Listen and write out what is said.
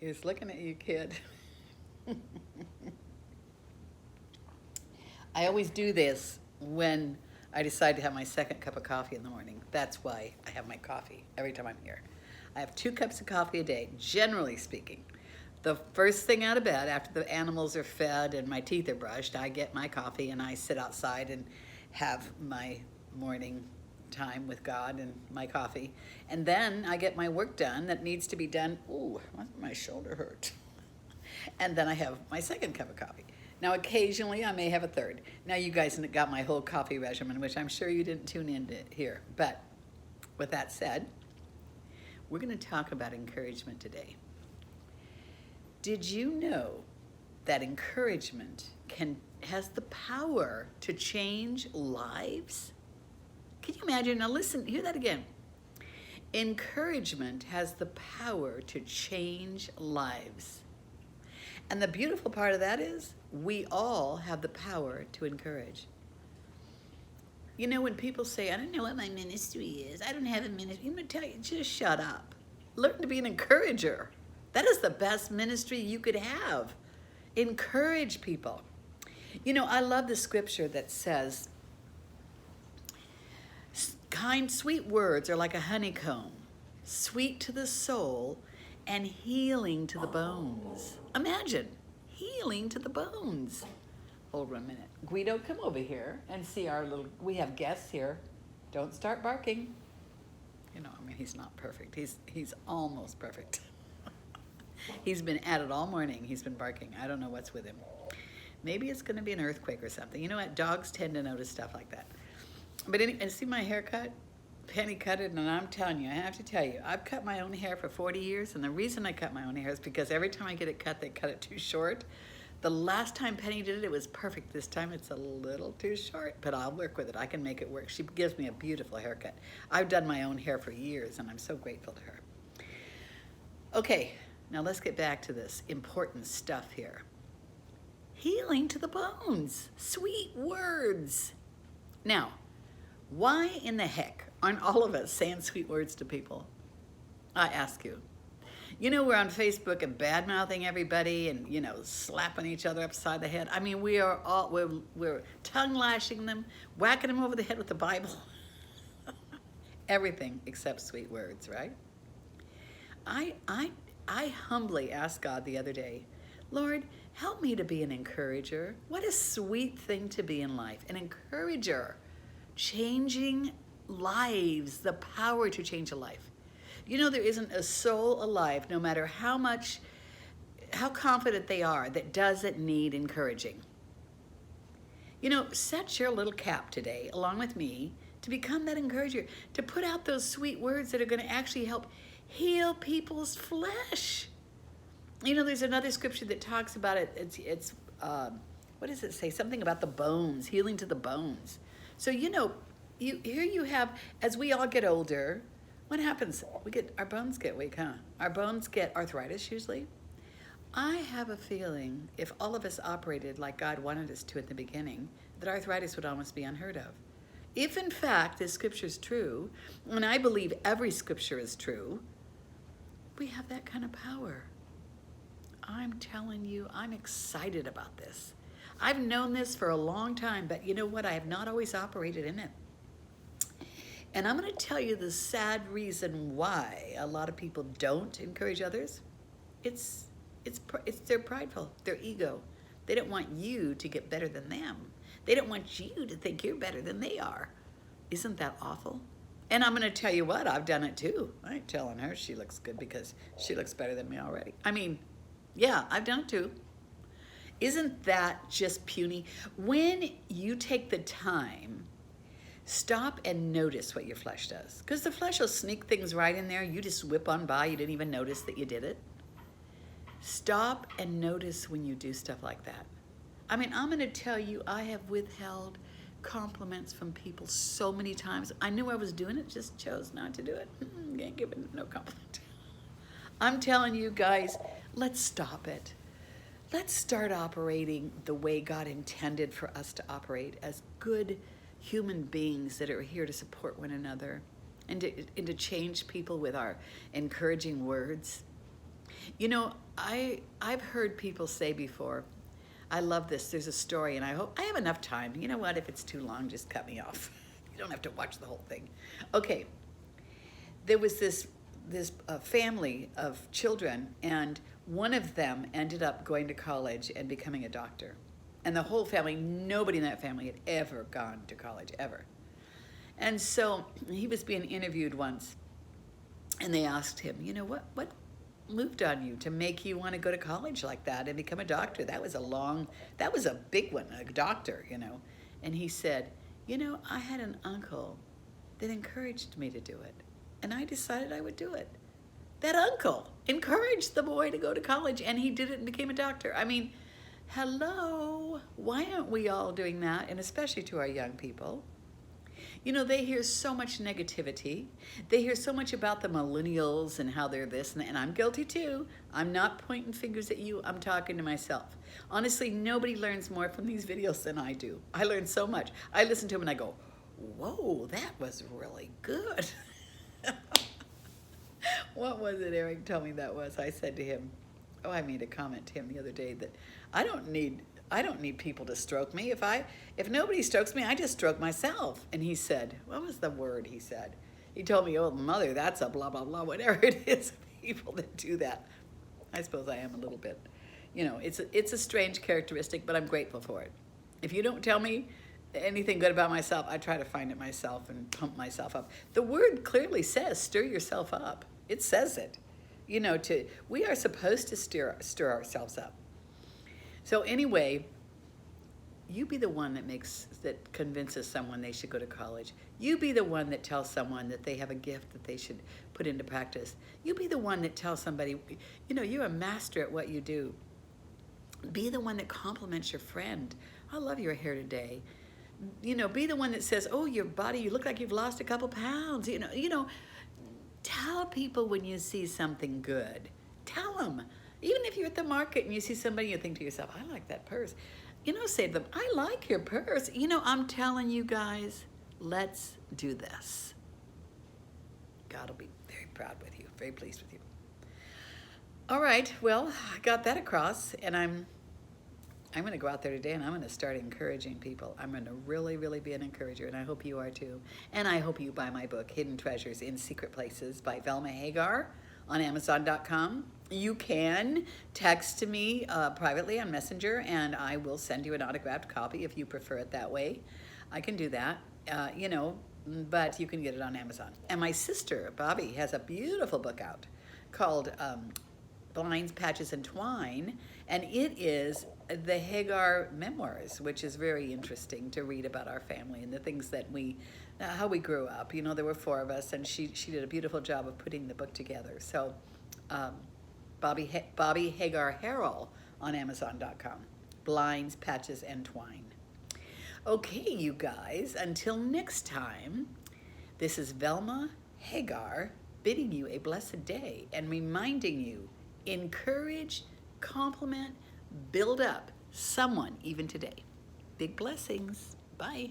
He's looking at you, kid. I always do this when I decide to have my second cup of coffee in the morning. That's why I have my coffee every time I'm here. I have 2 cups of coffee a day, generally speaking. The first thing out of bed, after the animals are fed and my teeth are brushed, I get my coffee and I sit outside and have my morning time with God and my coffee. And then I get my work done that needs to be done. Ooh, my shoulder hurt. And then I have my second cup of coffee. Now, occasionally I may have a third. Now, you guys got my whole coffee regimen, which I'm sure you didn't tune in to hear. But with that said, we're going to talk about encouragement today. Did you know that encouragement has the power to change lives? Can you imagine? Now listen, hear that again. Encouragement has the power to change lives. And the beautiful part of that is we all have the power to encourage. You know, when people say, I don't know what my ministry is, I don't have a ministry, I'm going to tell you, just shut up. Learn to be an encourager. That is the best ministry you could have. Encourage people. You know, I love the scripture that says, kind, sweet words are like a honeycomb, sweet to the soul and healing to the bones. Imagine, healing to the bones. Hold on a minute. Guido, come over here and see we have guests here. Don't start barking. You know, I mean, he's not perfect. He's almost perfect. He's been at it all morning. He's been barking. I don't know what's with him. Maybe it's going to be an earthquake or something. You know what? Dogs tend to notice stuff like that. But and see my haircut? Penny cut it, and I'm telling you, I have to tell you, I've cut my own hair for 40 years, and the reason I cut my own hair is because every time I get it cut, they cut it too short. The last time Penny did it, it was perfect. This time it's a little too short, but I'll work with it. I can make it work. She gives me a beautiful haircut. I've done my own hair for years, and I'm so grateful to her. Okay, now let's get back to this important stuff here. Healing to the bones. Sweet words. Now, why in the heck aren't all of us saying sweet words to people? I ask you. You know, we're on Facebook and bad-mouthing everybody and, you know, slapping each other upside the head. I mean, we're tongue-lashing them, whacking them over the head with the Bible. Everything except sweet words, right? I humbly asked God the other day, Lord, help me to be an encourager. What a sweet thing to be in life, an encourager. Changing lives, the power to change a life. You know, there isn't a soul alive, no matter how confident they are, that doesn't need encouraging. You know, set your little cap today, along with me, to become that encourager, to put out those sweet words that are going to actually help heal people's flesh. You know, there's another scripture that talks about it. It's what does it say? Something about the bones, healing to the bones. So, you know, here you have, as we all get older, what happens? Our bones get weak, huh? Our bones get arthritis usually. I have a feeling if all of us operated like God wanted us to at the beginning, that arthritis would almost be unheard of. If in fact this scripture is true, and I believe every scripture is true, we have that kind of power. I'm telling you, I'm excited about this. I've known this for a long time, but you know what? I have not always operated in it. And I'm going to tell you the sad reason why a lot of people don't encourage others. They're prideful, their ego. They don't want you to get better than them. They don't want you to think you're better than they are. Isn't that awful? And I'm going to tell you what, I've done it too. I ain't telling her she looks good because she looks better than me already. I mean, yeah, I've done it too. Isn't that just puny? When you take the time, stop and notice what your flesh does. Because the flesh will sneak things right in there. You just whip on by. You didn't even notice that you did it. Stop and notice when you do stuff like that. I mean, I'm going to tell you, I have withheld compliments from people so many times. I knew I was doing it, just chose not to do it. Can't give it no compliment. I'm telling you guys, let's stop it. Let's start operating the way God intended for us to operate as good human beings that are here to support one another and to change people with our encouraging words. You know, I've heard people say before, I love this. There's a story, and I hope I have enough time. You know what? If it's too long, just cut me off. You don't have to watch the whole thing. Okay, there was this family of children, and one of them ended up going to college and becoming a doctor. And the whole family, nobody in that family had ever gone to college, ever. And so he was being interviewed once, and they asked him, you know, what moved on you to make you want to go to college like that and become a doctor? That was a big one, a doctor, you know. And he said, you know, I had an uncle that encouraged me to do it, and I decided I would do it. That uncle encouraged the boy to go to college, and he did it and became a doctor. I mean, hello, why aren't we all doing that? And especially to our young people. You know, they hear so much negativity. They hear so much about the millennials and how they're this, and I'm guilty too. I'm not pointing fingers at you, I'm talking to myself. Honestly, nobody learns more from these videos than I do. I learn so much. I listen to them and I go, whoa, that was really good. What was it Eric told me that was? I said to him, oh, I made a comment to him the other day that I don't need people to stroke me. If nobody strokes me, I just stroke myself. And he said, what was the word he said? He told me, oh, mother, that's a blah, blah, blah, whatever it is, people that do that. I suppose I am a little bit. You know, it's a strange characteristic, but I'm grateful for it. If you don't tell me anything good about myself, I try to find it myself and pump myself up. The word clearly says, stir yourself up. It says it. You know, we are supposed to stir ourselves up. So anyway, you be the one that convinces someone they should go to college. You be the one that tells someone that they have a gift that they should put into practice. You be the one that tells somebody, you know, you're a master at what you do. Be the one that compliments your friend. I love your hair today. You know, be the one that says, oh, your body, you look like you've lost a couple pounds. You know, tell people when you see something good. Tell them. Even if you're at the market and you see somebody, you think to yourself, I like that purse. You know, say to them, I like your purse. You know, I'm telling you guys, let's do this. God will be very proud with you, very pleased with you. All right, well, I got that across, and I'm going to go out there today and I'm going to start encouraging people. I'm going to really, really be an encourager, and I hope you are too. And I hope you buy my book, Hidden Treasures in Secret Places by Velma Hagar on Amazon.com. You can text me privately on Messenger, and I will send you an autographed copy if you prefer it that way. I can do that, you know, but you can get it on Amazon. And my sister, Bobby, has a beautiful book out called Blinds, Patches, and Twine, and it is the Hagar memoirs, which is very interesting to read about our family and the things that how we grew up. You know, there were 4 of us, and she did a beautiful job of putting the book together. So Bobby Hagar Harrell on Amazon.com. Blinds, Patches, and Twine. Okay, you guys, until next time, this is Velma Hagar bidding you a blessed day and reminding you, encourage, compliment, build up someone even today. Big blessings. Bye.